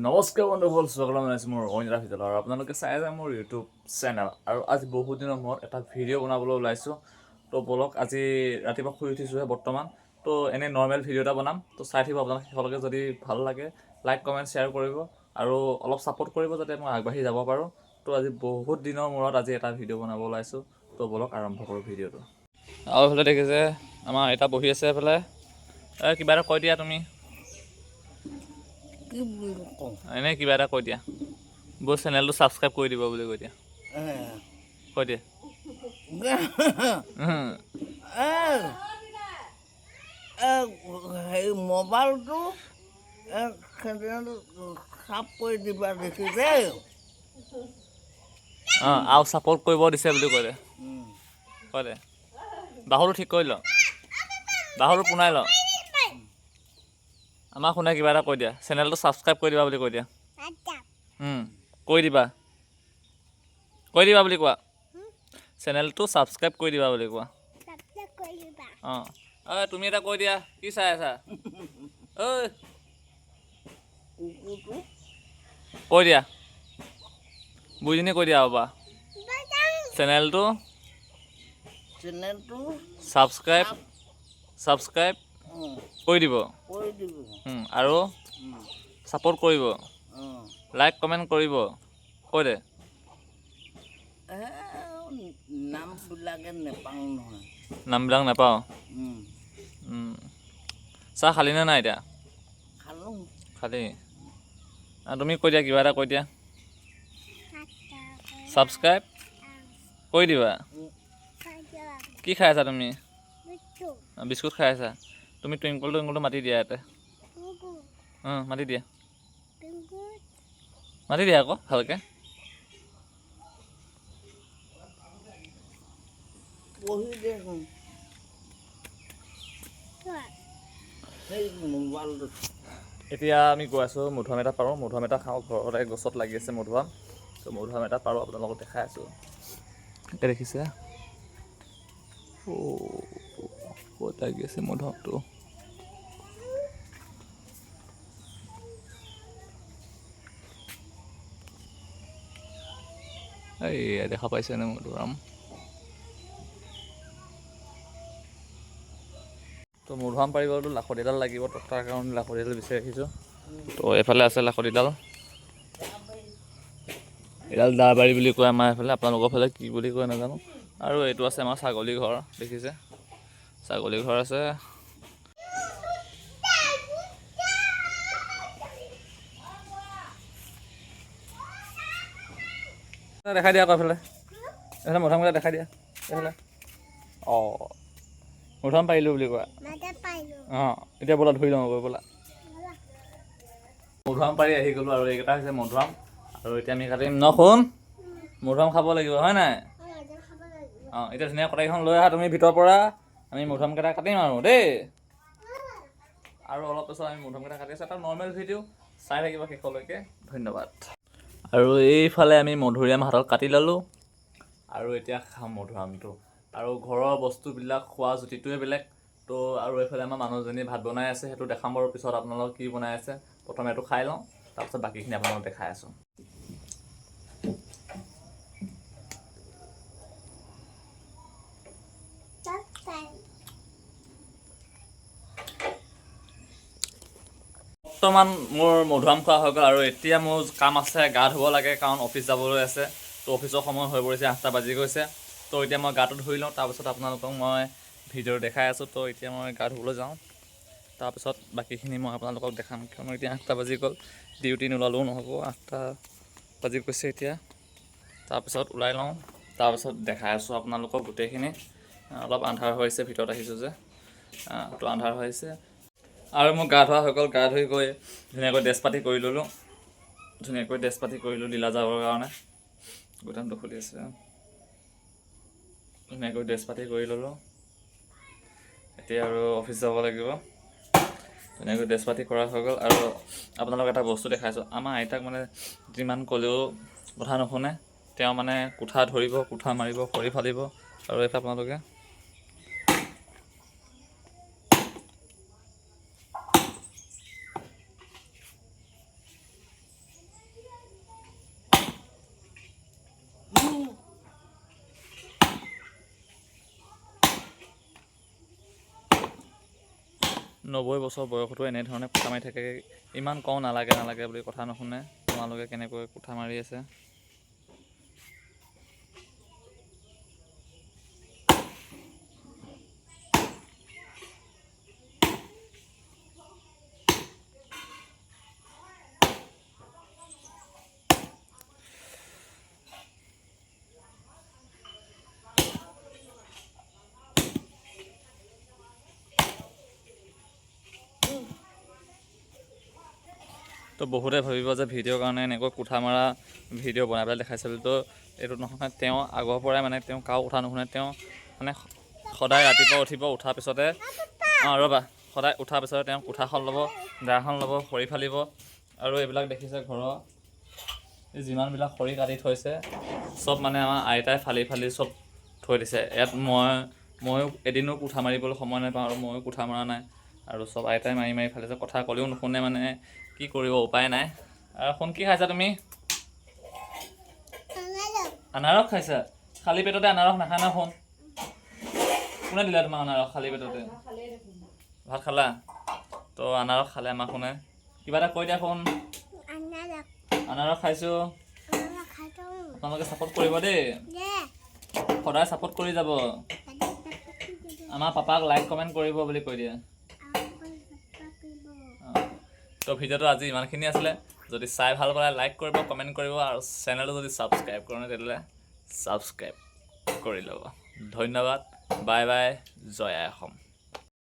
নমস্কাৰ বন্ধুসকল, স্বাগতম জনাইছোঁ মোৰ অনিতা ভিতৰত আৰু আপোনালোকে চাই আছে মোৰ ইউটিউব চেনেল। আৰু আজি বহুত দিনৰ মূৰত এটা ভিডিঅ' বনাবলৈ ওলাইছোঁ। তো বলক, আজি ৰাতিপুৱা শুই উঠিছোঁহে বৰ্তমান। তো এনেই নৰ্মেল ভিডিঅ' এটা বনাম, তো চাই থাকিব আপোনালোকে। শেষলৈকে যদি ভাল লাগে লাইক কমেণ্ট শ্বেয়াৰ কৰিব আৰু অলপ ছাপোৰ্ট কৰিব যাতে মই আগবাঢ়ি যাব পাৰোঁ। তো আজি বহুত দিনৰ মূৰত আজি এটা ভিডিঅ' বনাব ওলাইছোঁ। তো বলক আৰম্ভ কৰোঁ ভিডিঅ'টো। আৰু এইফালে দেখিছে আমাৰ আইতা বহি আছে। এইফালে কিবা এটা কৈ দিয়া তুমি, এনেই কিবা এটা কৈ দিয়া। বৌ চেনেলটো ছাবস্ক্ৰাইব কৰি দিব বুলি কৈ দিয়া, কৈ দিয়া। হেৰি মোবাইলটো চাপ কৰি দিবা দিছে দেই। আৰু ছাপোৰ্ট কৰিব দিছে বুলি কৈ দে, কৈ দে। বাহুটো ঠিক কৰি ল, বাহুটো পোনাই ল। আমাক শুনে কিবা এটা কৈ দিয়া। চেনেলটো ছাবস্ক্ৰাইব কৰি দিবা বুলি কৈ দিয়া। কৈ দিবা, কৈ দিবা বুলি কোৱা। চেনেলটো ছাবস্ক্ৰাইব কৰি দিবা বুলি কোৱা। তুমি এটা কৈ দিয়া, কি চাই আছা? ঐ কুকুৰটো কৈ দিয়া, বুজিনে কৈ দিয়া বাবা। চেনেলটো ছাবস্ক্ৰাইব কৰি দিব কৰি দিব আৰু ছাপোৰ্ট কৰিব, লাইক কমেণ্ট কৰিব। কৈ দে। নামবিলাকে নেপাওঁ নহয়। নামবিলাক নাপাওঁ। চাহ খালিনে নাই এতিয়া? খালোঁ। খালি তুমি কৈ দিয়া, কিবা এটা কৈ দিয়া। ছাবস্ক্ৰাইব কৰি দিবা। কি খাই আছা তুমি? বিস্কুট খাই আছা। তুমি টুইংকলটো মাতি দিয়া ইয়াতে। মাতি দিয়া, মাতি দিয়া আকৌ ভালকৈ। পঢ়ি দেখোন সেই মোবাইলটো। এতিয়া আমি গৈ আছোঁ মধুআম এটা পাৰোঁ। মধুআম এটা খাওঁ, ঘৰতে গছত লাগি আছে মধুআম। তো মধুআম এটা পাৰোঁ, আপোনালোকক দেখাই আছোঁ। এতিয়া দেখিছে ক'ত লাগি আছে মধুআমটো। এই দেখা পাইছেনে মধুআম? তো মধুআম পাৰিবতো লাখতি এডাল লাগিব, তাৰ কাৰণে লাখতি এডাল বিচাৰি ৰাখিছোঁ। তো এইফালে আছে লাখতিডাল, এডাল দাবাৰী বুলি কয় আমাৰ এইফালে। আপোনালোকৰ ফালে কি বুলি কয় নাজানো। আৰু এইটো আছে আমাৰ ছাগলী ঘৰ, দেখিছে ছাগলী ঘৰ আছে। দেখাই দিয়া আকৌ এইফালে, এইফালে মধুআমকেইটা দেখাই দিয়া এইফালে। মধুআম পাৰিলোঁ বুলি কোৱা। এতিয়া ব'লা ধৰি লওঁ গৈ, ব'লা। মধুআম পাৰি আহি গ'লোঁ আৰু এইকেইটা হৈছে মধুআম। আৰু এতিয়া আমি কাটিম। শুন, মধুআম খাব লাগিব হয় নাই? এতিয়া ধুনীয়া কটাৰীখন লৈ আহা তুমি ভিতৰৰ পৰা। আমি মধুআমকেইটা কাটিম আৰু দেই। আৰু অলপ পিছত আমি মধুআমকেইটা কাটি আছোঁ। এটা নৰ্মেল ভিডিঅ' চাই থাকিব শেষলৈকে। ধন্যবাদ। আৰু এইফালে আমি মধুৰিআম হাতত কাটি ল'লোঁ আৰু এতিয়া খাম মধুৰিআমটো। আৰু ঘৰৰ বস্তুবিলাক খোৱা জুতিটোৱে বেলেগ। তো আৰু এইফালে আমাৰ মানুহজনী ভাত বনাই আছে, সেইটো দেখাম বাৰু পিছত আপোনালোকক কি বনাই আছে। প্ৰথমে এইটো খাই লওঁ, তাৰপিছত বাকীখিনি আপোনালোকক দেখাই আছোঁ। বৰ্তমান মোৰ মধুআম খোৱা হৈ গ'ল আৰু এতিয়া মোৰ কাম আছে, গা ধুব লাগে কাৰণ অফিচ যাবলৈ আছে। তো অফিচৰ সময় হৈ পৰিছে, 8টা বাজি গৈছে। তো এতিয়া মই গাটো ধুই লওঁ, তাৰপিছত আপোনালোকক মই ভিডিঅ' দেখাই আছোঁ। তো এতিয়া মই গা ধুবলৈ যাওঁ, তাৰপিছত বাকীখিনি মই আপোনালোকক দেখাম। কিয়নো এতিয়া 8টা বাজি গ'ল, ডিউটি নোলালেও নহ'ব। 8টা বাজি গৈছে এতিয়া। তাৰপিছত ওলাই লওঁ, তাৰপিছত দেখাই আছোঁ আপোনালোকক গোটেইখিনি। অলপ আন্ধাৰ হৈছে, ভিতৰত আহিছোঁ যে তো আন্ধাৰ হৈছে। আৰু মোৰ গা ধোৱা হৈ গ'ল। গা ধুই গৈ ধুনীয়াকৈ ড্ৰেছ পাতি কৰি ল'লোঁ, লীলা যাবৰ কাৰণে। গোদামটো খুলি আছে, ধুনীয়াকৈ ড্ৰেছ পাতি কৰি ল'লোঁ। এতিয়া আৰু অফিচ যাব লাগিব। ধুনীয়াকৈ ড্ৰেছ পাতি কৰা হৈ গ'ল। আৰু আপোনালোকক এটা বস্তু দেখাইছোঁ। আমাৰ আইতাক মানে যিমান ক'লেও কথা নুশুনে। তেওঁ মানে কোঠা ধৰিব, কোঠা মাৰিব, খৰি ফালিব। আৰু এটা আপোনালোকে 90 বছৰ বয়সতো এনেধৰণে কোঠা মাৰি থাকে। ইমান কওঁ নালাগে বুলি কথা নুশুনে। তোমালোকে কেনেকৈ কোঠা মাৰি আছে। তো বহুতে ভাবিব যে ভিডিঅ'ৰ কাৰণে এনেকৈ কোঠা মৰা ভিডিঅ' বনাই পেলাই দেখাইছে বুলি। তো এইটো নহয়, তেওঁ আগৰ পৰাই মানে তেওঁ কাৰো কথা নুশুনে। তেওঁ মানে সদায় ৰাতিপুৱা উঠিব, উঠাৰ পিছতে ৰ'বা, সদায় উঠাৰ পিছতে তেওঁ কোঠাখন ল'ব, দাখন ল'ব, খৰি ফালিব। আৰু এইবিলাক দেখিছে ঘৰৰ যিমানবিলাক খৰি কাটি থৈছে চব মানে আমাৰ আইতাই ফালি চব থৈ দিছে। ইয়াত ময়ো এদিনো কোঠা মাৰিবলৈ সময় নাপাওঁ আৰু ময়ো কোঠা মৰা নাই। আৰু চব আইতাই মাৰি ফালিছে। কথা ক'লেও নুশুনে, মানে কি কৰিব, উপায় নাই। আৰু শুন, কি খাইছা তুমি? আনাৰস খাইছা? খালী পেটতে আনাৰস নাখায় ন। শুন, কোনে দিলে তোমাক আনাৰস খালী পেটতে? ভাত খালা? তো আনাৰস খালে আমাক শুনে। কিবা এটা কৈ দিয়া। শুন, আনাৰস খাইছোঁ। আপোনালোকে ছাপোৰ্ট কৰিব দেই, সদায় ছাপোৰ্ট কৰি যাব। আমাৰ পাপাক লাইক কমেণ্ট কৰিব বুলি কৈ দিয়া। তো ভিডিঅ'টো আজি ইমানখিনি আছিলে। যদি চাই ভাল পালে লাইক কৰিব, কমেণ্ট কৰিব, আৰু চেনেলটো যদি ছাবস্ক্ৰাইব কৰা নাই তেতিয়াহ'লে ছাবস্ক্ৰাইব কৰি ল'ব। ধন্যবাদ। Bye bye. জয় আই অসম।